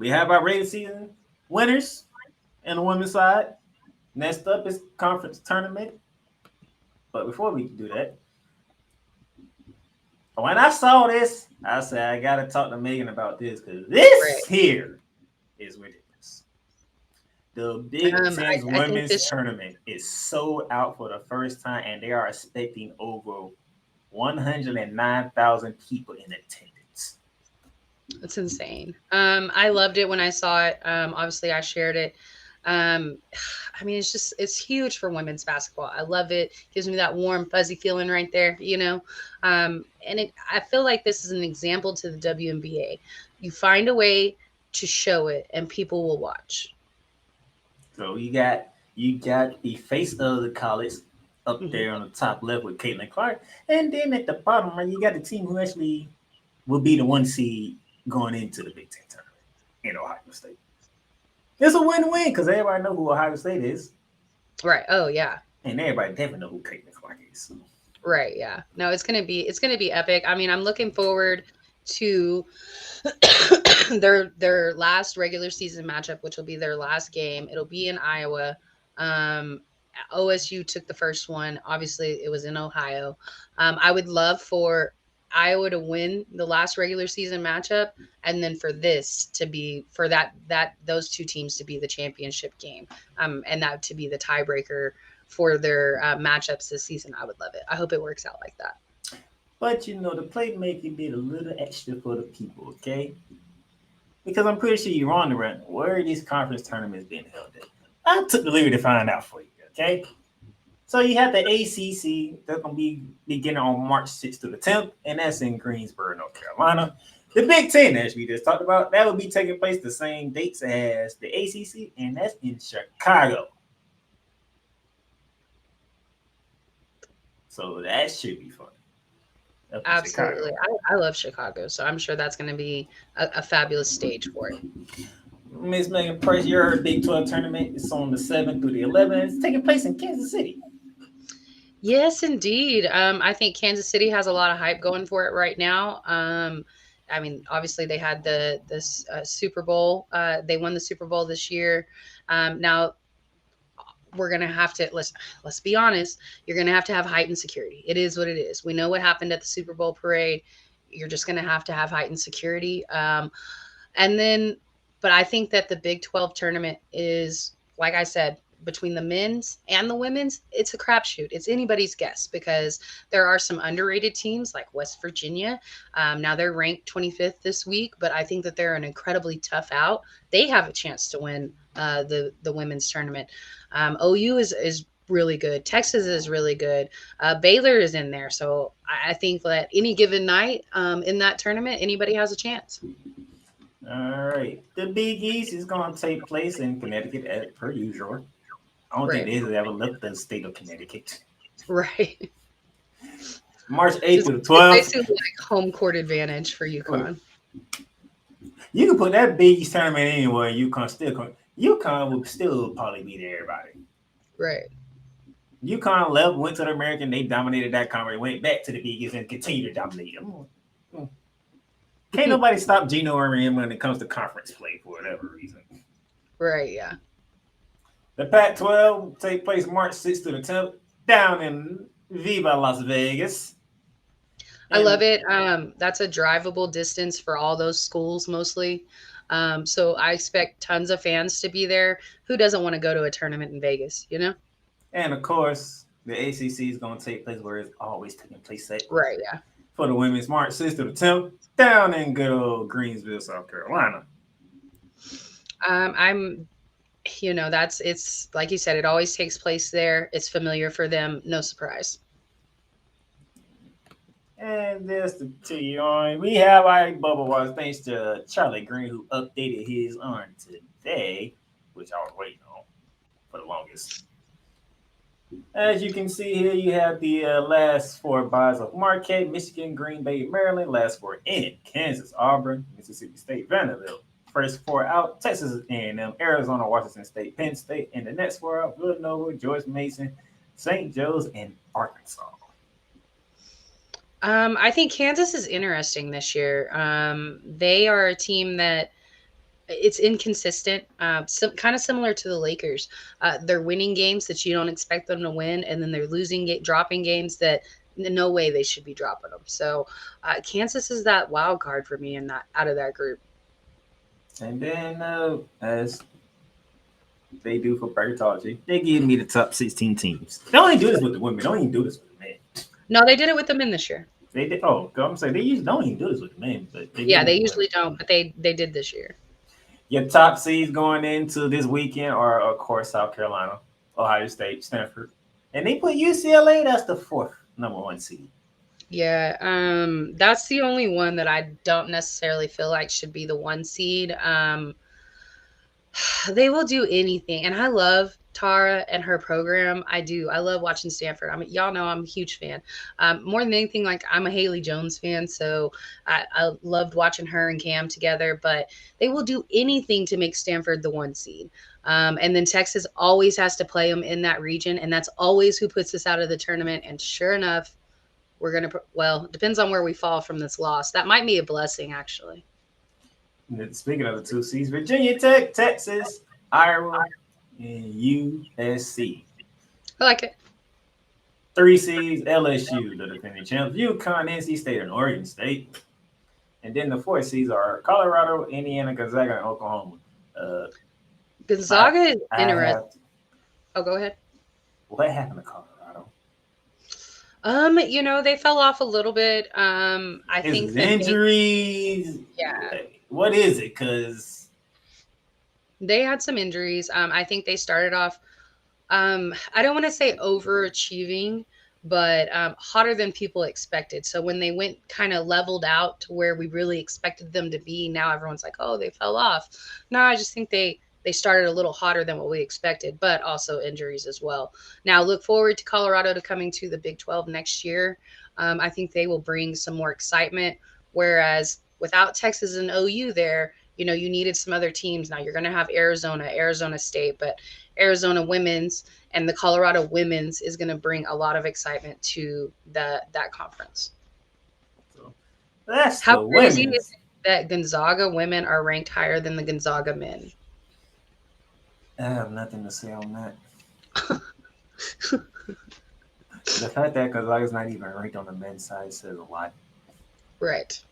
We have our regular season winners and the women's side. Next up is conference tournament. But before we do that, when I saw this, I said I gotta talk to Megan about this because this Right. here is ridiculous. The Big Ten's I think women's this tournament is sold out for the first time, and they are expecting over 109,000 people in attendance. It's insane. I loved it when I saw it. Obviously, I shared it. Um, I mean, it's huge for women's basketball. I love it. Gives me that warm, fuzzy feeling right there, you know. I feel like this is an example to the WNBA. You find a way to show it, and people will watch. So you got the face of the college up Hmm. there on the top left with Caitlin Clark, and then at the bottom right, you got the team who actually will be the one seed going into the Big Ten tournament in Ohio State. It's a win-win because everybody know who Ohio State is, Right. Oh yeah. and everybody definitely know who Caitlin Clark is. So, Right. Yeah. No, it's gonna be epic. I mean, I'm looking forward to their last regular season matchup, which will be their last game. It'll be in Iowa. Um, OSU took the first one. Obviously, it was in Ohio. I would love for Iowa to win the last regular season matchup, and then for this to be for that those two teams to be the championship game, and that to be the tiebreaker for their matchups this season. I would love it. I hope it works out like that. but the playmaker did a little extra for the people, okay? Because I'm pretty sure you're on the run. Where are these conference tournaments being held at? I took the liberty to find out for you, okay? So you have the ACC that's gonna be beginning on March 6th to the 10th, and that's in Greensboro, North Carolina. The Big Ten, as we just talked about, that will be taking place the same dates as the ACC, and that's in Chicago. So that should be fun up in Absolutely. Chicago. I love Chicago, so I'm sure that's going to be a fabulous stage for it. Miss Megan Price, your Big 12 tournament is on the 7th through the 11th. It's taking place in Kansas City. Yes, indeed. I think Kansas City has a lot of hype going for it right now. I mean, obviously they had the Super Bowl. They won the Super Bowl this year. Now we're gonna have to let's be honest. You're gonna have to have heightened security. It is what it is. We know what happened at the Super Bowl parade. You're just gonna have heightened security. And then, but I think that the Big 12 tournament is, like I said, between the men's and the women's, it's a crapshoot. It's anybody's guess because there are some underrated teams like West Virginia. Now they're ranked 25th this week, but I think that they're an incredibly tough out. They have a chance to win the women's tournament. OU is really good. Texas is really good. Baylor is in there, so I think that any given night in that tournament, anybody has a chance. All right. The Big East is going to take place in Connecticut as per usual. I don't think Right. they ever left the state of Connecticut. Right. March 8th Just to the it's 12th. basically like home court advantage for UConn. You can put that Big East tournament anywhere, and UConn will still probably beat everybody. Right. UConn left, went to the American, they dominated that conference, went back to the Big East and continued to dominate them. Can't nobody stop Gino Auriemma when it comes to conference play for whatever reason. Right, yeah. The Pac-12 will take place March 6th to the 10th down in Viva Las Vegas. I love And it. That's a drivable distance for all those schools mostly. So I expect tons of fans to be there. Who doesn't want to go to a tournament in Vegas, you know? and of course, the ACC is going to take place where it's always taking place at Right, yeah. for the women's March 6th to the 10th down in good old Greensville, South Carolina. I'm that's it's like you said, it always takes place there. It's familiar for them, no surprise. And just to tell you on, we have our bubble watch thanks to Charlie Green who updated his on today, which I was waiting on for the longest. As you can see here, you have the last four buys of Marquette, Michigan, Green Bay, Maryland. Last four in Kansas, Auburn, Mississippi State, Vanderbilt. First four out, Texas A&M, Arizona, Washington State, Penn State, and the next four out, Villanova, George Mason, St. Joe's, and Arkansas. I think Kansas is interesting this year. They are a team that it's inconsistent. Kind of similar to the Lakers. They're winning games that you don't expect them to win, and then they're dropping games that no way they should be dropping them. So Kansas is that wild card for me in that out of that group. And then, as they do for bracketology, they give me the top 16 teams. They don't even do this with the women. They don't even do this with the men. No, they did it with the men this year. They did. Oh, I'm saying they usually don't even do this with the men, but they do Yeah, with they the women. usually don't, but they did this year. Your top seeds going into this weekend are, of course, South Carolina, Ohio State, Stanford, and they put UCLA. That's the fourth number one seed. Yeah, that's the only one that I don't necessarily feel like should be the one seed. They will do anything, and I love Tara and her program. I do. I love watching Stanford. Y'all know I'm a huge fan. More than anything, like I'm a Haley Jones fan, so I loved watching her and Cam together. But they will do anything to make Stanford the one seed. And then Texas always has to play them in that region, and that's always who puts us out of the tournament. And sure enough, we're gonna. Well, depends on where we fall from this loss. That might be a blessing, actually. Speaking of the two seeds, Virginia Tech, Texas, Iowa, and USC. I like it. Three seeds, LSU, the defending champs, UConn, NC State, and Oregon State. And then the four seeds are Colorado, Indiana, Gonzaga, and Oklahoma. Uh, I, Gonzaga is I interesting. have. Oh, go ahead. What happened to Colorado? They fell off a little bit. I Is think it that injuries? yeah, What is it? Because they had some injuries. I think they started off, I don't want to say overachieving, but hotter than people expected. So when they went kind of leveled out to where we really expected them to be, now everyone's like, oh, they fell off. No, I just think they started a little hotter than what we expected, but also injuries as well. Now look forward to Colorado to coming to the Big 12 next year. I think they will bring some more excitement. Whereas without Texas and OU there, you needed some other teams. Now you're going to have Arizona, Arizona State, but Arizona women's and the Colorado women's is going to bring a lot of excitement to that conference. so that's How the crazy is women's. it that Gonzaga women are ranked higher than the Gonzaga men? I have nothing to say on that. The fact that Gonzaga's not even ranked on the men's side says a lot. Right.